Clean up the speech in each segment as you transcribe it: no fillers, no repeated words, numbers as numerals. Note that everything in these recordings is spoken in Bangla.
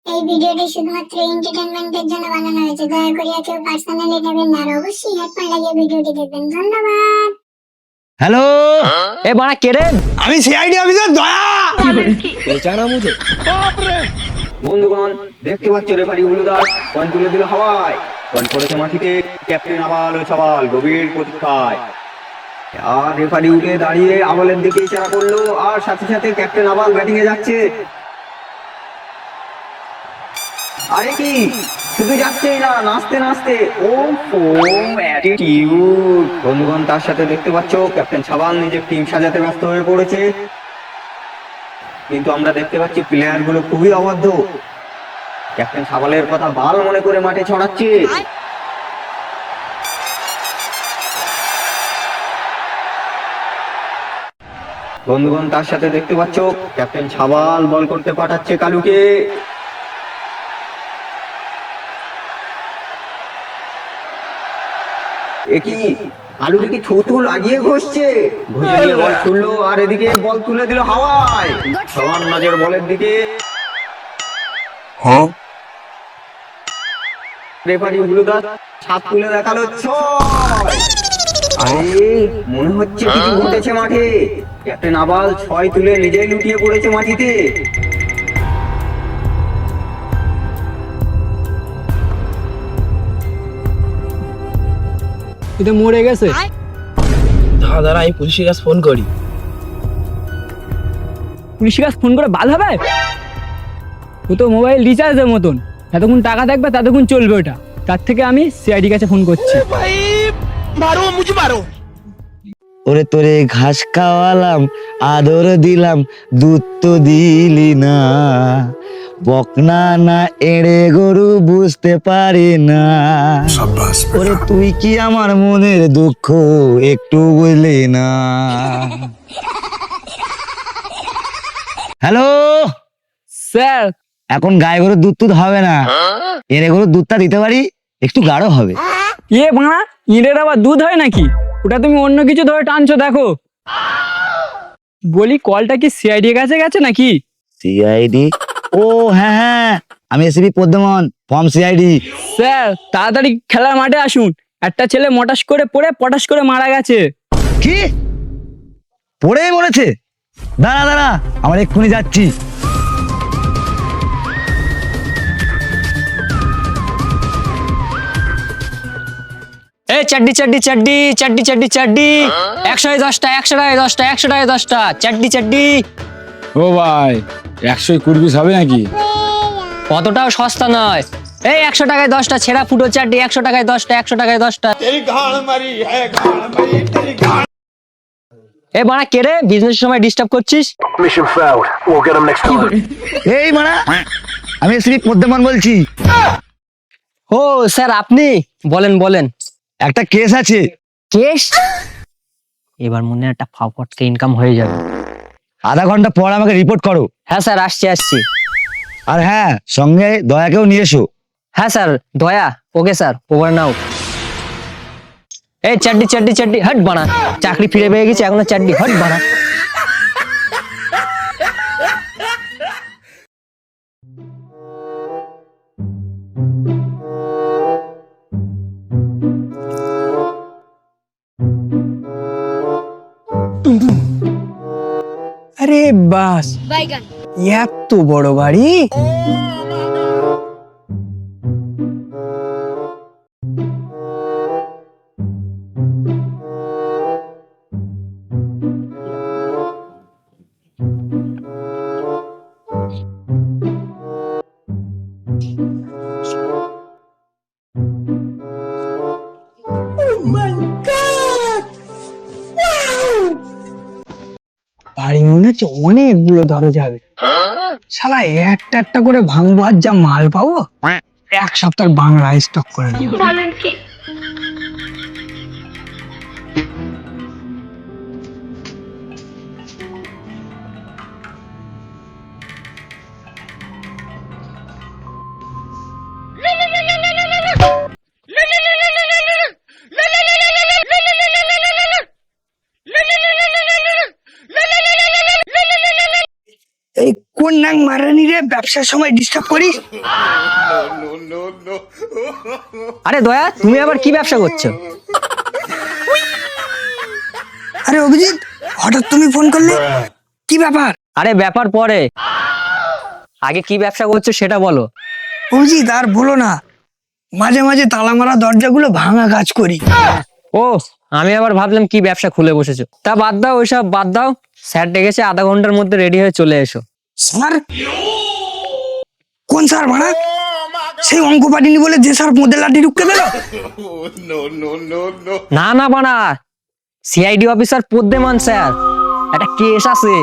এই ভিডিওটি শুধুমাত্র এন্টারটেইনমেন্টের জন্য বানানো হয়েছে। দয়া করে কেউ পার্সোনালি নেবেন না আর অবশ্যই হেডফোন লাগিয়ে ভিডিওটি দেখবেন। ধন্যবাদ। হ্যালো এ বাড়া কে রে? আমি সিআইডি অফিসার দয়া। পেছানা মুঝে। বন্ধুগণ, দেখতে পাচ্ছ রেফারি উলুদাস পয়েন্ট তুলে দিল হাওয়ায়। পয়েন্ট পড়েছে মাটিতে। ক্যাপ্টেন আবাল ও সবাল গভীর প্রতীক্ষায়। আর রেফারি উঠে দাঁড়িয়ে আবালের দিকে ইশারা করলো, আর সাথে সাথে ক্যাপ্টেন আবাল ব্যাটিং এ যাচ্ছে। আরে কি শুধু যাচ্ছেই না, নাচতে নাচতে ও অ্যাটিটিউড। বন্ধুগণ, তার সাথে দেখতে পাচ্ছ ক্যাপ্টেন সাবাল নিজের টিম সাজাতে ব্যস্ত হয়ে পড়েছে। কিন্তু আমরা দেখতে পাচ্ছি প্লেয়ার গুলো খুবই অবাধ্য। ক্যাপ্টেন সাবালের কথা বাল মনে করে মাঠে ছড়াচ্ছে। বন্ধুগণ, তার সাথে দেখতে পাচ্ছ ক্যাপ্টেন সাবাল বল করতে পাঠাচ্ছে কালুকে। একই আলুকে কি থুতু লাগিয়ে ঘষছে, ঘষে দিয়ে বল ছুড়লো, আর এদিকে বল তুলে দিল হাওয়ায়। সবার নজর বলের দিকে। রেফারি উলুদাস হাত তুলে দেখালো 6। আরে মনে হচ্ছে কিছু ঘটেছে মাঠে। ক্যাপ্টেন আবাল 6 তুলে নিজেই লুটিয়ে পড়েছে মাটিতে। এটা মরে গেছে। দাদা আমি পুলিশের কাছে ফোন করি। পুলিশের কাছে ফোন করে বাল হবে? ও তো মোবাইল রিচার্জের মতন, যতক্ষণ টাকা থাকবে ততক্ষণ চলবে ওটা। তার থেকে আমি সিআইডি কাছে ফোন করছি। ওরে তোরে ঘাস খাওয়ালাম, আদর দিলাম, দুধ তো দিলি না। বকনা না এড়ে গরু বুঝতে পারি না। ওরে তুই কি আমার মনের দুঃখ একটু বুঝলি না? হ্যালো স্যার, এখন গায়ে গরুর দুধ টুধ হবে না, এড়ে গরুর দুধটা দিতে পারি, একটু গাঢ় হবে। এ বাড়া, ইঁড়ের আবার দুধ হয় নাকি? ওটা তুমি অন্য কিছু ধরে টানছো দেখো। বলি কলটা কি সিআইডি এর কাছে গেছে নাকি? সিআইডি? ও হ্যাঁ হ্যাঁ, আমি এসিপি পদ্মমন, ফর্ম সিআইডি। স্যার তাড়াতাড়ি খেলার মাঠে আসুন, একটা ছেলে মটাস করে পড়ে পটাশ করে মারা গেছে। কি পড়েই মরেছে? দাঁড়া দাঁড়া, আমার এক্ষুনি যাচ্ছি। এ চাড্ডি চাড্ডি চাড্ডি চাড্ডি চাড্ডি চাড্ডি 110টা 110টা 110টা চাড্ডি চাড্ডি। ও ভাই, 100 কুড়বিস হবে নাকি? অতটাও সস্তা নয়। এই 100 টাকায় 10টা ছেঁড়া ফুটো চাড্ডি, 100 টাকায় 10টা 100 টাকায় 10টা। এ বাড়া কে রে? বিজনেসের সময় ডিস্টার্ব করছিস? এই মানা, আমি এসিপি পদ্মমন বলছি। ও স্যার আপনি বলেন বলেন। একটা কেস আছে। কেস? এবার মনে হয় একটা ফাপটকে ইনকাম হয়ে যাবে। আধা ঘন্টা পর আমাকে রিপোর্ট করো। হ্যাঁ স্যার, আসছি আসছি। আর হ্যাঁ, সঙ্গে দয়াকেও নিয়ে এসো। হ্যাঁ স্যার, দয়া ওকে স্যার, ওভার নাও। এই চাড্ডি চাড্ডি চাড্ডি হট বানা, চাকরি ফিরে পেয়ে গেছে, এখনো চাড্ডি হট বানা। আরে বাস, এত বড় বাড়ি। বাড়ি মনে হচ্ছে অনেকগুলো ধরা যাবে। শালা একটা একটা করে ভাঙবো, আর যা মাল পাবো 1 সপ্তাহ বাংলা স্টক করে নেবো। কোন নাং মারানি রে ব্যবসার সময় ডিস্টার্ব করিস? আরে দয়া, তুমি আবার কি ব্যবসা করছো? আরে অভিজিৎ, হঠাৎ তুমি ফোন করলে, কি ব্যাপার? আরে ব্যাপার পরে, আগে কি ব্যবসা করছো সেটা বলো। অভিজিৎ আর বলো না, মাঝে মাঝে তালা মারা দরজাগুলো ভাঙা কাজ করি। ও, আমি আবার ভাবলাম কি ব্যবসা খুলে বসেছো। তা বাদ দাও, ওইসব বাদ দাও। স্যার ডেকেছে, আধা ঘন্টার মধ্যে রেডি হয়ে চলে এসো। স্যার? কোন স্যার ভাড়া? সেই অঙ্ক পাঠিনি বলে যে স্যার মোদের লাঠি ঢুকতে দিল? না না বানা, সিআইডি অফিসার পদ্মেমান স্যার, একটা কেস আছে,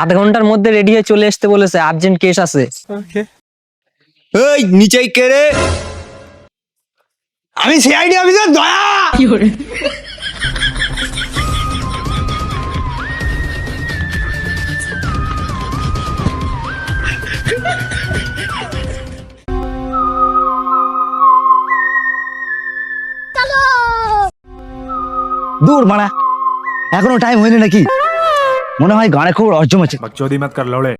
আধা ঘন্টার মধ্যে রেডি হয়ে চলে আসতে বলেছে, আর্জেন্ট কেস আছে। এই নিচেই কে রে? আমি সিআইডি অফিসার দয়া। দূর মারা, এখনো টাইম হয়নি নাকি? মনে হয় গানে খুব রস জমেছে। बकचोदी मत कर लौड़े।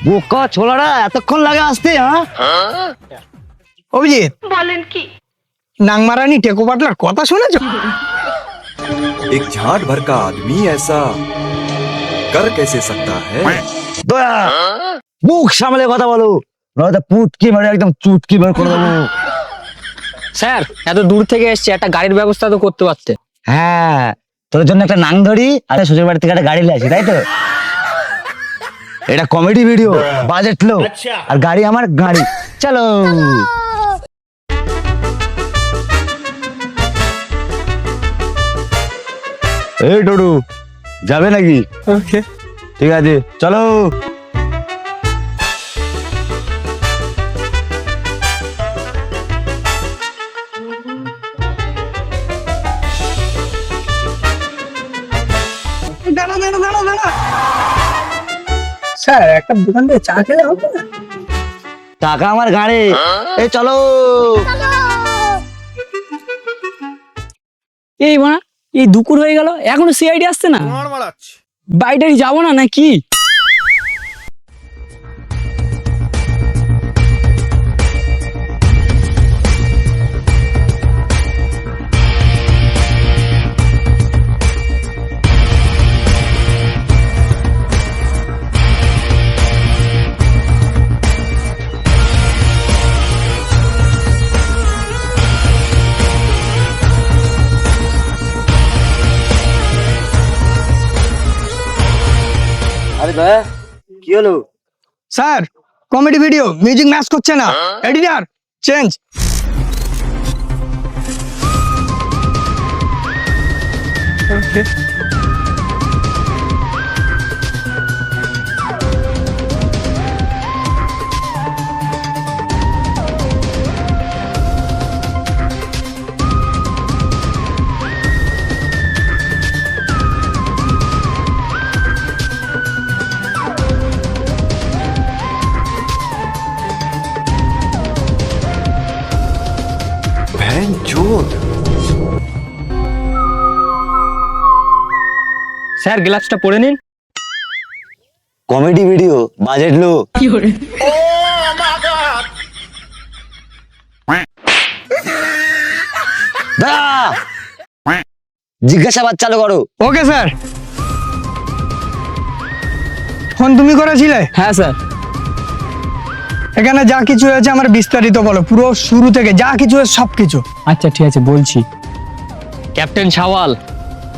বোকা ছোলারা, এতক্ষণ লাগে আসতে? হ্যাঁ অভিজিৎ বলেন কি, নাং মারানি টেকো পাটলার কথা শুনেছো? एक झाट भर का आदमी ऐसा कर कैसे सकता है? দয়া, মুখ সামলে কথা বলো, নয়তো পুটকি মেরে একদম চুটকি বের করে দেবো। স্যার, এত দূর থেকে এসছে, একটা গাড়ির ব্যবস্থা তো করতে পারতে। হ্যাঁ, তোর জন্য একটা নাং ধরি আর শ্বশুর বাড়ি থেকে একটা গাড়ি নিয়ে আসি, তাই তো? এটা কমেডি ভিডিও, বাজেট লো, আর গাড়ি আমার গাড়ি। চলো। এই টুডু, যাবে নাকি? ঠিক আছে, চলো। দাঁড়া দাঁড়া দাঁড়া দাঁড়া, স্যার একটা দোকান থেকে চা খেলে হবে না? টাকা আমার গাড়ি। এই চলো। এই বানা, এই দুপুর হয়ে গেল, এখনো সিআইডি আসছে না। বাড়িটারি যাবো না নাকি? আরে দয়া, কি হলো? Sir comedy video, music match করছে না, এডিটর চেঞ্জ। भैंचोद। স্যার গ্লাভসটা পরে নিন। কমেডি ভিডিও, বাজেট লো। জিজ্ঞাসাবাদ চালু করো। Okay sir. ফোন তুমি করেছিলে? হ্যাঁ স্যার। এখানে যা কিছু হয়েছে আমার বিস্তারিত বলো, পুরো শুরু থেকে যা কিছু হয়েছে সবকিছু। আচ্ছা ঠিক আছে, বলছি। ক্যাপ্টেন শাওয়াল,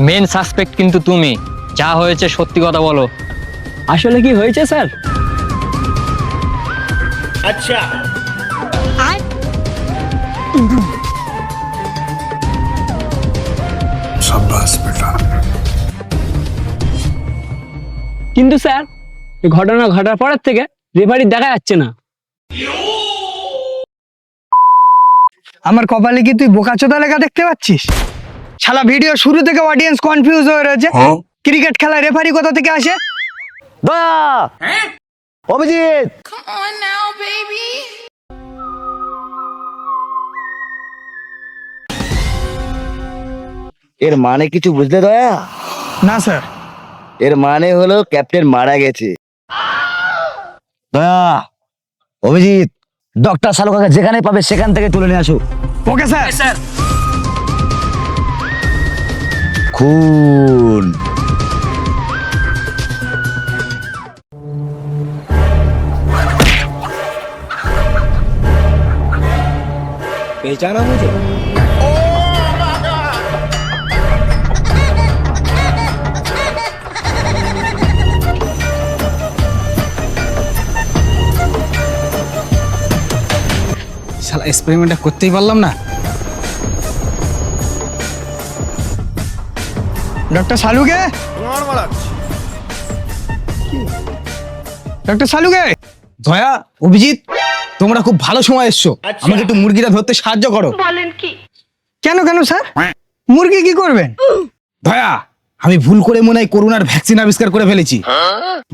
মেন সাসপেক্ট কিন্তু তুমি। যা হয়েছে সত্যি কথা বলো। আসলে কি হয়েছে স্যার? अच्छा शाबाश बेटा। কিন্তু স্যার, এই ঘটনা ঘটার পরের থেকে রেফারি দেখা যাচ্ছে না। আমার কপালে কি তুই বোকাচোদা লেখা দেখতে পাচ্ছিস? শালা ভিডিও শুরু থেকে অডিয়েন্স কনফিউজ হয়ে রয়েছে। ক্রিকেট খেলা রেফারি কোথা থেকে আসে? দয়া, অভিজিৎ, এর মানে কিছু বুঝলে দয়া? না স্যার। এর মানে হলো ক্যাপ্টেন মারা গেছে। দয়া, অভিজিৎ, ডক্টর শালুকাকে যেখানে পাবে সেখান থেকে তুলে নিয়ে আসো। Okay sir. খুন। पहचाना मुझे? শালা এক্সপেরিমেন্টটা করতেই পারলাম না। Doctor Salunkhe, doctor Salunkhe. দয়া, অভিজিৎ, তোমরা খুব ভালো সময় এসছো। আমাকে একটু মুরগিটা ধরতে সাহায্য করো। কেন কেন স্যার, মুরগি কি করবেন? দয়া, আমি ভুল করে মনে হয় করোনার ভ্যাকসিন আবিষ্কার করে ফেলেছি।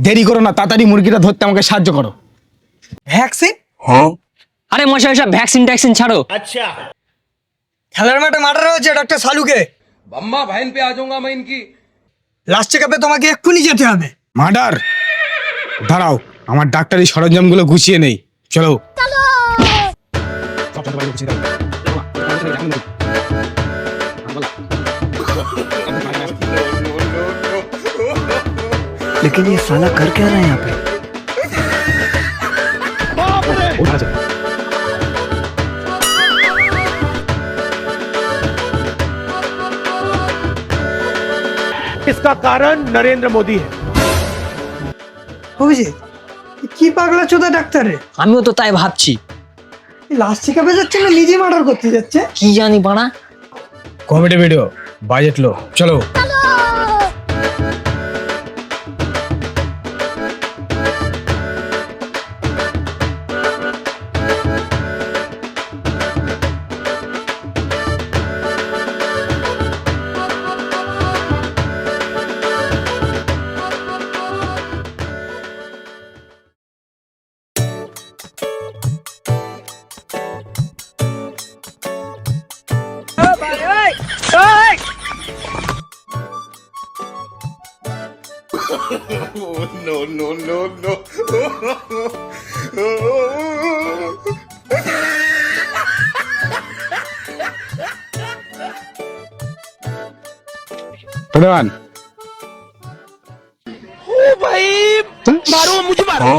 দেরি করো না, তাড়াতাড়ি মুরগিটা ধরতে আমাকে সাহায্য করো। ভ্যাকসিন? আরে মশাই সব ভ্যাকসিন ট্যাক্সিন ছাড়ো। খেলার মাঠে মার্ডার হয়েছে ডক্টর শালুকে। अम्मा बहन पे आ जाऊंगा मैं इनकी। লাস্ট চেকআপে তোমাকে এক্ষুনি যেতে হবে। মার্ডার? দাঁড়াও, আমার ডাক্তারি সরঞ্জামগুলো গুছিয়ে নেই। চলো। लेकिन ये साला कर क्या रहा है यहाँ पे? इसका कारण नरेंद्र मोदी है। অভিজিৎ, কি পাগলা চোদা ডাক্তার রে? আমিও তো তাই ভাবছি, লাস্ট চেকআপে যাচ্ছে না নিজে মার্ডার করতে যাচ্ছে? কি জানি বানা। কমেডি ভিডিও, বাজেট লো, চলো। प्रधान, भाई मारो मुझे मारो।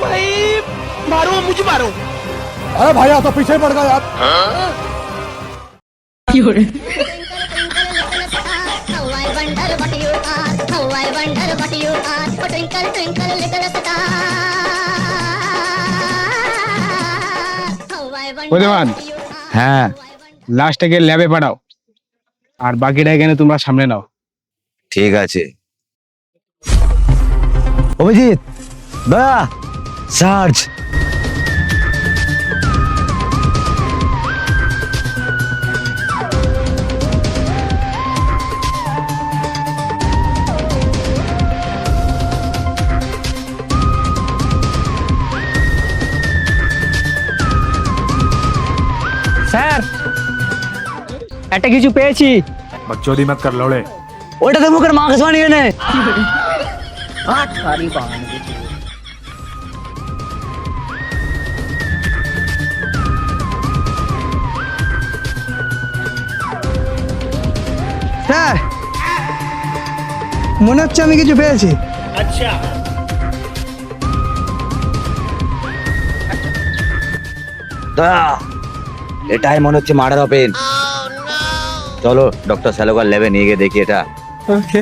भाई मारो मुझे मारो। अरे भाई तो पीछे पड़ गया यार। How I wonder what you are, how I wonder what you are, oh twinkle twinkle little star. How I wonder প্রধান, what you are. হ্যাঁ, লাস্টটাকে ল্যাবে পাঠাও, আর বাকিটা এখানে তোমরা সামনে নাও। ঠিক আছে। অভিজিৎ, দয়া, চার্জ। স্যার একটা কিছু পেয়েছি। बकचोदी मत कर लौड़े। ওইটাতে মুখের মাংস বানিয়ে নে। স্যার, মনে হচ্ছে আমি কিছু পেয়েছি। দয়া, এটাই মনে হচ্ছে মার্ডার ওপেন। চলো ডক্টর শালুকার ল্যাবে নিয়ে গিয়ে দেখি এটা। ওকে।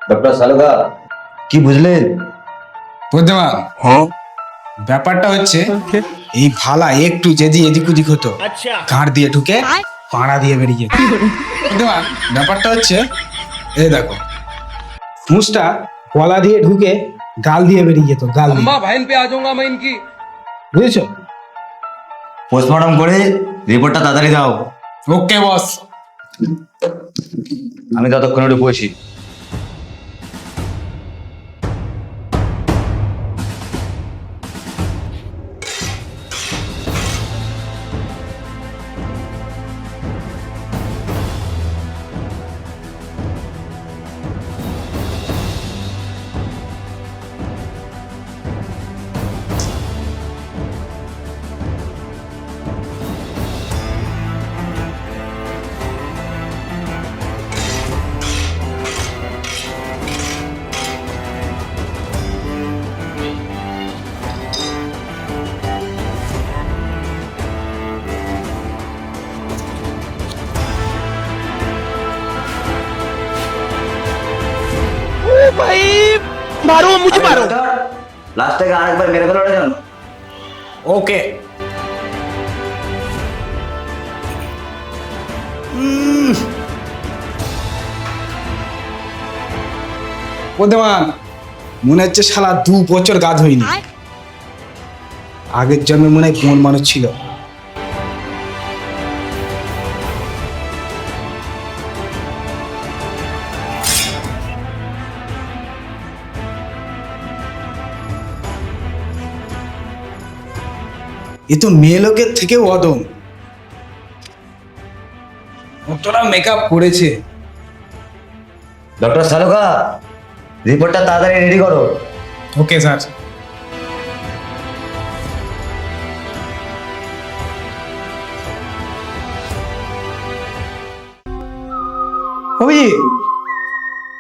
ডক্টর সালুকা কি বুঝলেন? বুঝতে ব্যাপারটা হচ্ছে এই ভালা একটু যদি এদিক ওদিক হতো ঘাড় দিয়ে ঢুকে পাড়া দিয়ে বেরিয়ে যেত। বুঝতে ব্যাপারটা হচ্ছে এই দেখো মুসটা গলা দিয়ে ঢুকে গাল দিয়ে বেরিয়ে যেত, গাল দিয়ে। বুঝেছো? পোস্টমর্টম করে রিপোর্টটা তাড়াতাড়ি দাও। ওকে বস। আমি ততক্ষণ একটু বসি। ओ भाई मारो मुझे मारो। লাস্ট থেকে আরেকবার মেরে ফেলো না। ওকে। বুদ্ধিমান মনে হচ্ছে শালা 2 বছর গা ধুইনি। আগের জন্মে মনে হয় কোন মানুষ ছিল। এ তো মেয়ে লোকের থেকেও অদম। কতটা মেকআপ করেছে। ডক্টর সালুকা রিপোর্টটা তাড়াতাড়ি রেডি করো। Okay sir. অভিজি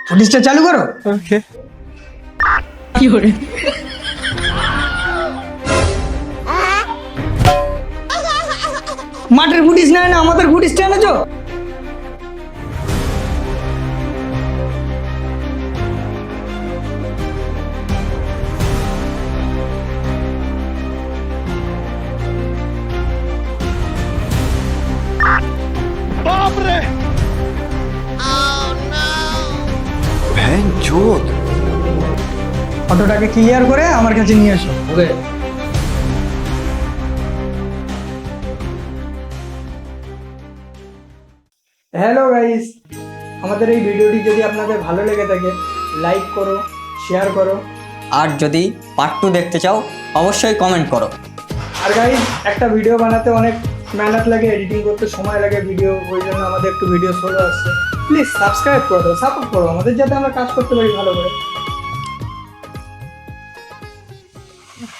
পুলিশটা চালু করো। মাঠের ফুটিস নেয় না, আমাদের ফুটিসটা এনেছো। बाप रे भैंचोद। অটোটাকে ক্লিয়ার করে আমার কাছে নিয়ে এসো। ওকে। হ্যালো গাইস, আমাদের এই ভিডিওটি যদি আপনাদের ভালো লেগে থাকে লাইক করো, শেয়ার করো, আর যদি পার্ট 2 দেখতে চাও অবশ্যই কমেন্ট করো। আর গাইস একটা ভিডিও বানাতে অনেক মেহনত লাগে, এডিটিং করতে সময় লাগে ভিডিও, ওই জন্য আমাদের একটু ভিডিও স্লো আসছে। প্লিজ সাবস্ক্রাইব করো, সাপোর্ট করো আমাদের, যাতে আমরা কাজ করতে পারি ভালো করে।